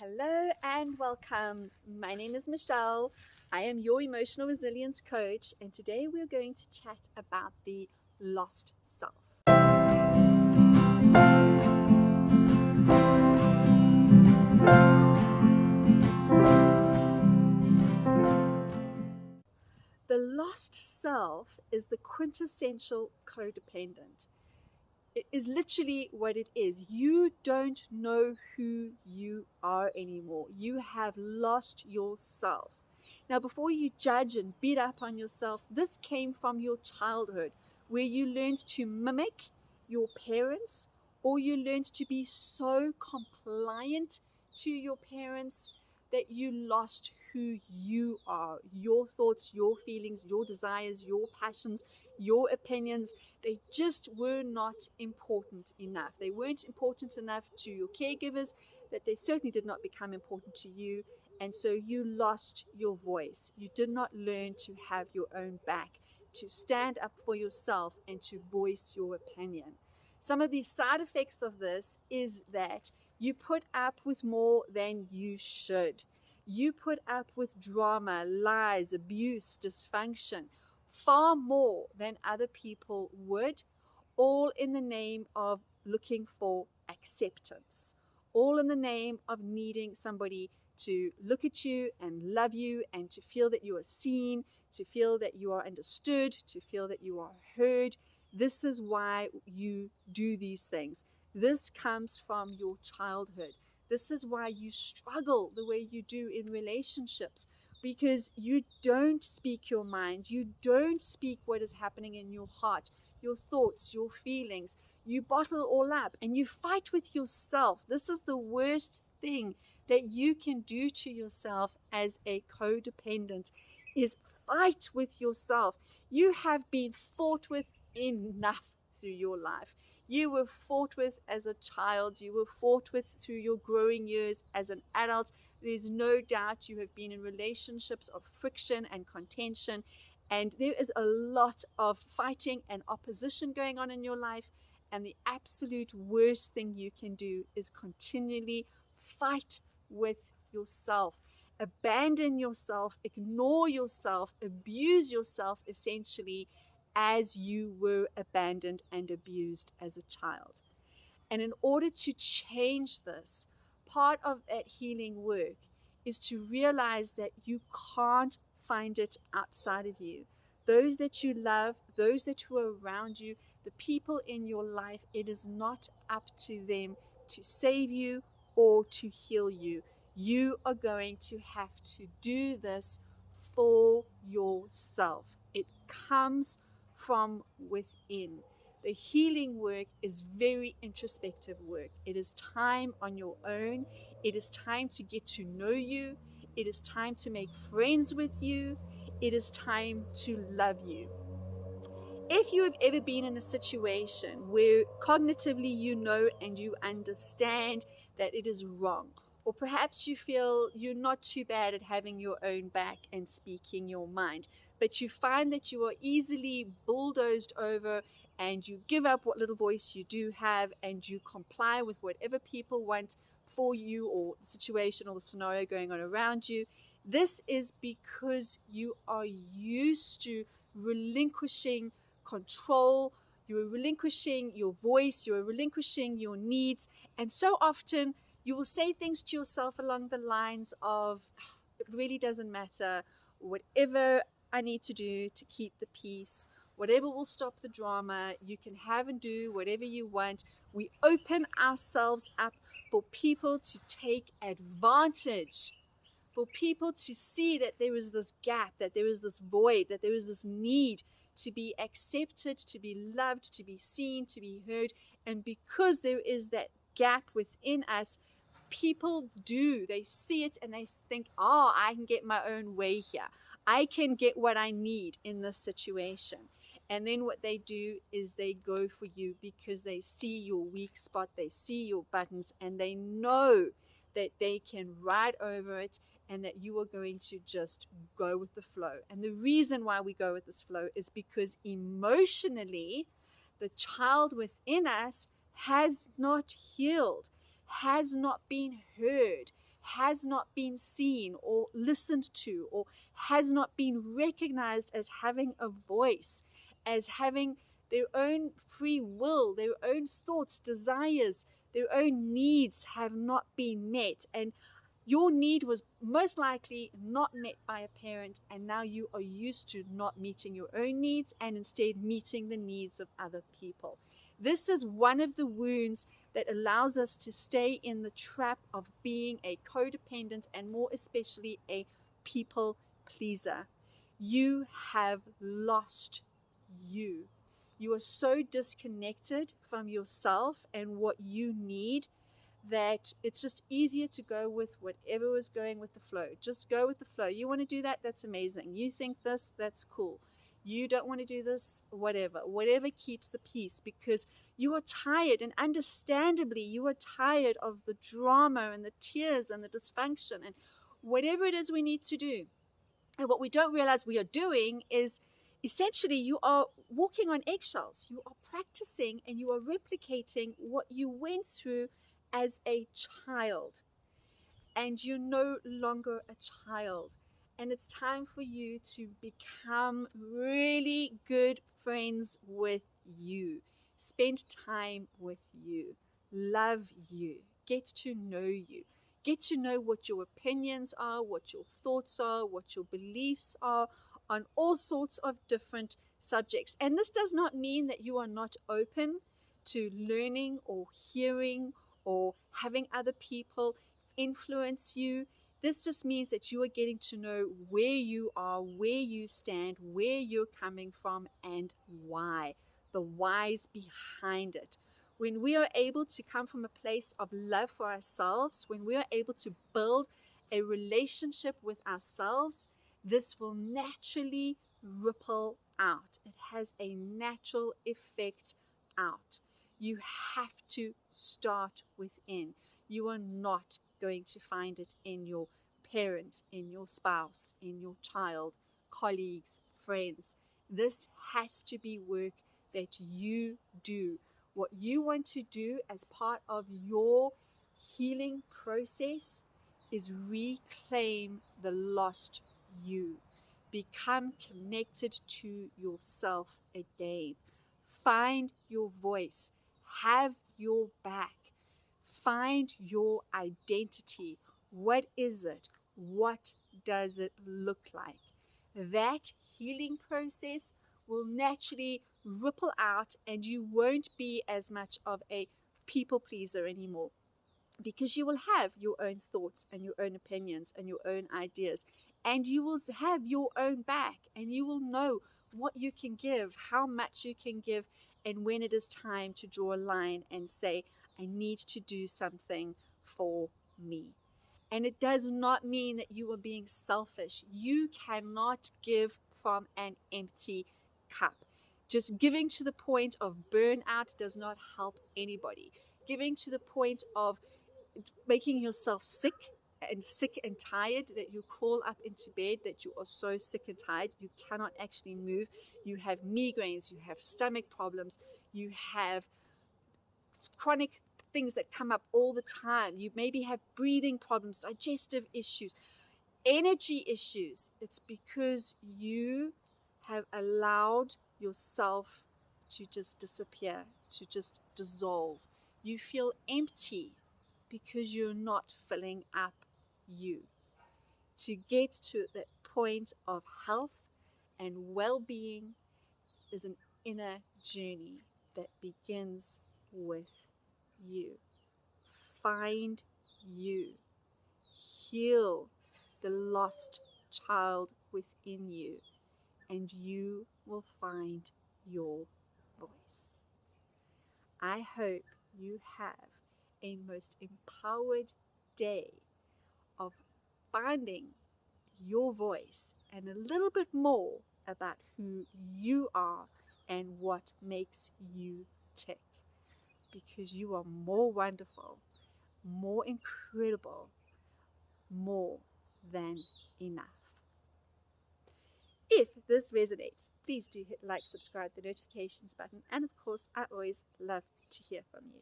Hello and welcome. My name is Michelle. I am your emotional resilience coach, and today we're going to chat about the lost self. The lost self is the quintessential codependent. It is literally what it is. You don't know who you are anymore. You have lost yourself. Now, before you judge and beat up on yourself, this came from your childhood where you learned to mimic your parents, or you learned to be so compliant to your parents that you lost who you are, your thoughts, your feelings, your desires, your passions, your opinions. They just were not important enough. They weren't important enough to your caregivers, that they certainly did not become important to you. And so you lost your voice. You did not learn to have your own back, to stand up for yourself and to voice your opinion. Some of the side effects of this is that you put up with more than you should. You put up with drama, lies, abuse, dysfunction, far more than other people would, all in the name of looking for acceptance, all in the name of needing somebody to look at you and love you and to feel that you are seen, to feel that you are understood, to feel that you are heard. This is why you do these things. This comes from your childhood. This is why you struggle the way you do in relationships, because you don't speak your mind. You don't speak what is happening in your heart, your thoughts, your feelings. You bottle all up and you fight with yourself. This is the worst thing that you can do to yourself as a codependent, is fight with yourself. You have been fought with enough through your life. You were fought with as a child. You were fought with through your growing years as an adult. There's no doubt you have been in relationships of friction and contention, and there is a lot of fighting and opposition going on in your life. And the absolute worst thing you can do is continually fight with yourself. Abandon yourself, ignore yourself, abuse yourself, essentially, as you were abandoned and abused as a child. And in order to change this, part of that healing work is to realize that you can't find it outside of you. Those that you love, those that were around you, the people in your life, it is not up to them to save you or to heal you. You are going to have to do this for yourself. It comes from within. The healing work is very introspective work. It is time on your own. It is time to get to know you. It is time to make friends with you. It is time to love you. If you have ever been in a situation where cognitively you know and you understand that it is wrong, or perhaps you feel you're not too bad at having your own back and speaking your mind, but you find that you are easily bulldozed over and you give up what little voice you do have and you comply with whatever people want for you or the situation or the scenario going on around you, this is because you are used to relinquishing control, you are relinquishing your voice, you are relinquishing your needs. And so often you will say things to yourself along the lines of, it really doesn't matter, whatever I need to do to keep the peace, whatever will stop the drama, you can have and do whatever you want. We open ourselves up for people to take advantage, for people to see that there is this gap, that there is this void, that there is this need to be accepted, to be loved, to be seen, to be heard. And because there is that gap within us, people do. They see it and they think, oh, I can get my own way here. I can get what I need in this situation. And then what they do is they go for you because they see your weak spot, they see your buttons, and they know that they can ride over it and that you are going to just go with the flow. And the reason why we go with this flow is because emotionally, the child within us has not healed, has not been heard, has not been seen or listened to, or has not been recognized as having a voice, as having their own free will, their own thoughts, desires, their own needs have not been met. And your need was most likely not met by a parent, and now you are used to not meeting your own needs and instead meeting the needs of other people. This is one of the wounds that allows us to stay in the trap of being a codependent, and more especially a people pleaser. You have lost you. You are so disconnected from yourself and what you need that it's just easier to go with whatever is going with the flow. Just go with the flow. You want to do that? That's amazing. You think this? That's cool. You don't want to do this? Whatever keeps the peace, because you are tired, and understandably you are tired of the drama and the tears and the dysfunction and whatever it is we need to do. And what we don't realize we are doing is essentially you are walking on eggshells. You are practicing and you are replicating what you went through as a child. And you're no longer a child. And it's time for you to become really good friends with you. Spend time with you. Love you. Get to know you. Get to know what your opinions are, what your thoughts are, what your beliefs are on all sorts of different subjects. And this does not mean that you are not open to learning or hearing or having other people influence you. This just means that you are getting to know where you are, where you stand, where you're coming from, and why. The whys behind it. When we are able to come from a place of love for ourselves, when we are able to build a relationship with ourselves, this will naturally ripple out. It has a natural effect out. You have to start within. You are not going to find it in your parent, in your spouse, in your child, colleagues, friends. This has to be work that you do. What you want to do as part of your healing process is reclaim the lost you. Become connected to yourself again. Find your voice. Have your back. Find your identity. What is it? What does it look like? That healing process will naturally ripple out, and you won't be as much of a people pleaser anymore, because you will have your own thoughts and your own opinions and your own ideas, and you will have your own back, and you will know what you can give, how much you can give, and when it is time to draw a line and say, I need to do something for me. And it does not mean that you are being selfish. You cannot give from an empty cup. Just giving to the point of burnout does not help anybody. Giving to the point of making yourself sick and tired that you crawl up into bed, that you are so sick and tired you cannot actually move. You have migraines, you have stomach problems, you have chronic things that come up all the time. You maybe have breathing problems, digestive issues, energy issues. It's because you have allowed yourself to just disappear, to just dissolve. You feel empty because you're not filling up you. To get to that point of health and well-being is an inner journey that begins with you. Find you. Heal the lost child within you, and you will find your voice. I hope you have a most empowered day of finding your voice and a little bit more about who you are and what makes you tick, because you are more wonderful, more incredible, more than enough. If this resonates, please do hit like, subscribe, the notifications button, and of course, I always love to hear from you.